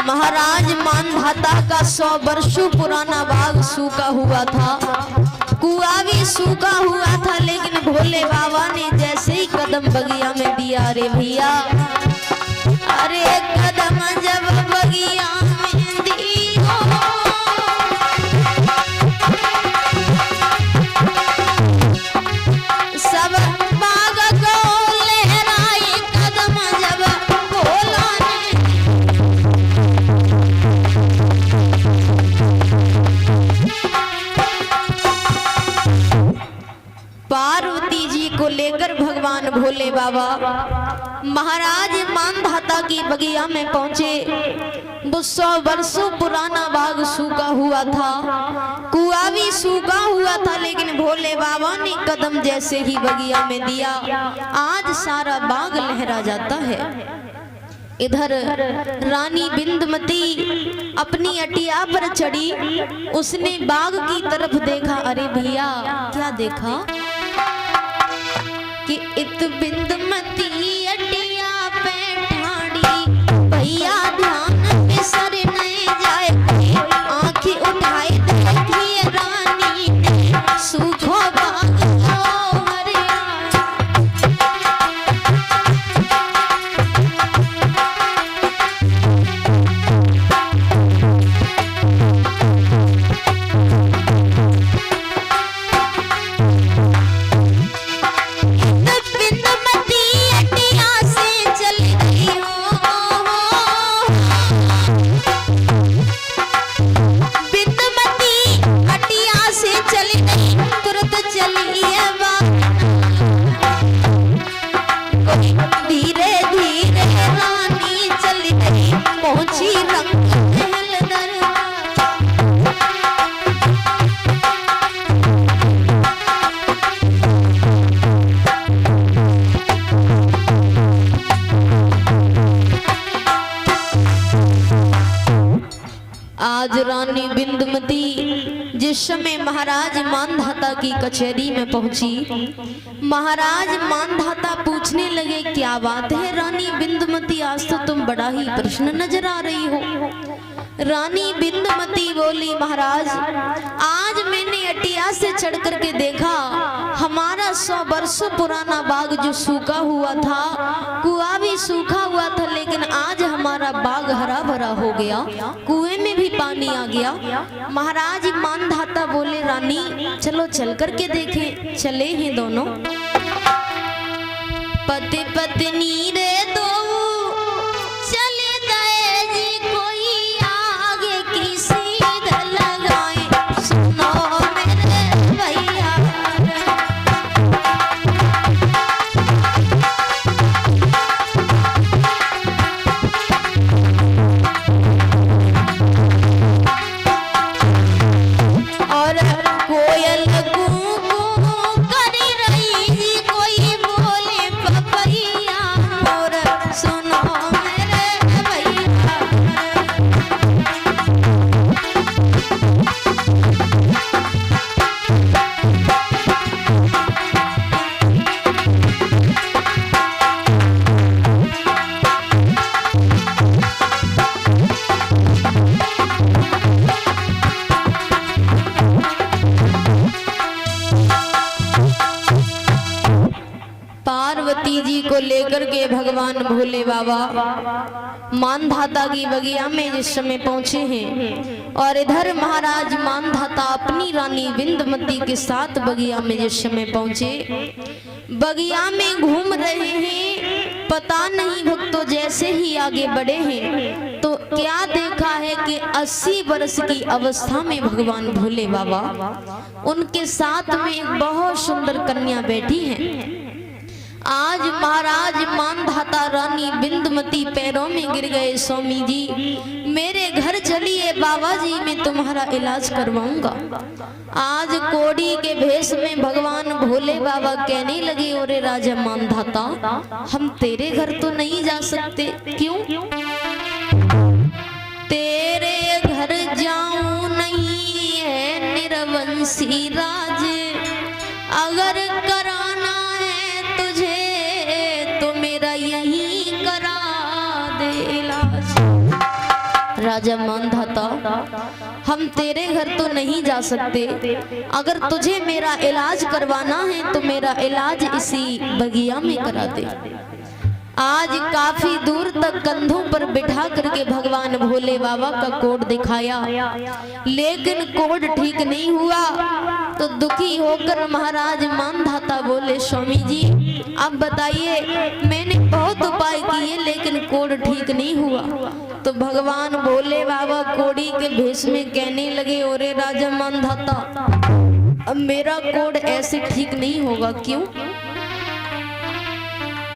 महाराज मानधाता का 100 वर्षों पुराना बाग सूखा हुआ था, कुआं भी सूखा हुआ था, लेकिन भोले बाबा ने जैसे ही कदम बगिया में दिया, अरे भैया, अरे कदम जब बगिया में दिया, सब बाग को लहराए कदम जब भोला ने। पार्वती जी को लेकर भगवान भोले बाबा महाराज मानधाता की बगिया में पहुंचे। वो 100 वर्षों पुराना बाग सूखा हुआ था, कुआं भी सूखा हुआ था, लेकिन भोले बाबा ने कदम जैसे ही बगिया में दिया, आज सारा बाग लहरा जाता है। इधर रानी बिंदुमती अपनी अटिया पर चढ़ी, उसने बाग की तरफ देखा, अरे भैया क्या देखा कि इत बिंदुमती अटिया पे ठाड़ी, भैया ध्यान में सर नहीं जाए, आंखें उठाए देखिए रानी ने सूखो बाग को हरिया। धीरे धीरे रानी चली गई, पहुंची रंग महल दरबार। आज रानी बिंदुमती जिस समय महाराज मानधाता की कचहरी में पहुंची, महाराज मानधाता पूछने लगे, क्या बात है रानी बिंदुमती, आज तो तुम बड़ा ही प्रसन्न नजर आ रही हो। रानी बिंदुमती बोली, महाराज आज मैंने अटिया से चढ़ करके देखा, हमारा 100 वर्षों पुराना बाग जो सूखा हुआ था, कुआं भी सूखा हुआ था, लेकिन आज हमारा बाग हरा भरा हो गया, कुएं में भी पानी आ गया। महाराज मानधाता बोले, रानी चलो चल करके देखें। चले हैं दोनों, पति पत्नी रे दो चले गए जी, कोई आगे की सीध लगाए, सुनो मेरे भैया। और कोयल कर रही जी, कोई बोले पपैया, और सुनो मेरे भैया। पार्वती जी को लेकर के भगवान भोले बाबा मानधाता की बगिया में जिस समय पहुंचे हैं, और इधर महाराज मानधाता अपनी रानी बिंदुमती के साथ बगिया में जिस समय पहुंचे, बगिया में घूम रहे हैं। पता नहीं भक्तों जैसे ही आगे बढ़े हैं तो क्या देखा है कि 80 वर्ष की अवस्था में भगवान भोले बाबा, उनके साथ में एक बहुत सुंदर कन्या बैठी है। आज महाराज मानधाता रानी बिंदुमती पैरों में गिर गए, स्वामी जी मेरे घर चलिए, बाबा जी मैं तुम्हारा इलाज करवाऊंगा। आज कोड़ी के भेष में भगवान भोले बाबा कहने लगे, ओरे राजा मानधाता हम तेरे घर तो नहीं जा सकते। क्यों? तेरे घर जाऊं नहीं है निरवंशी राज, अगर कराना है तुझे तो मेरा यही करा दे इलाज। राजा मानधाता, हम तेरे घर तो नहीं जा सकते, अगर तुझे मेरा इलाज करवाना है तो मेरा इलाज इसी बगिया में करा दे। आज काफी दूर तक कंधों पर बिठा करके भगवान भोले बाबा का कोड दिखाया, लेकिन कोड ठीक नहीं हुआ। तो दुखी होकर महाराज मानधाता बोले, स्वामी जी आप बताइए, मैंने बहुत उपाय किए लेकिन कोड ठीक नहीं हुआ। तो भगवान भोले बाबा कोड़ी के भेष में कहने लगे, ओरे राजा मानधाता, अब मेरा कोड ऐसे ठीक नहीं होगा। क्यों?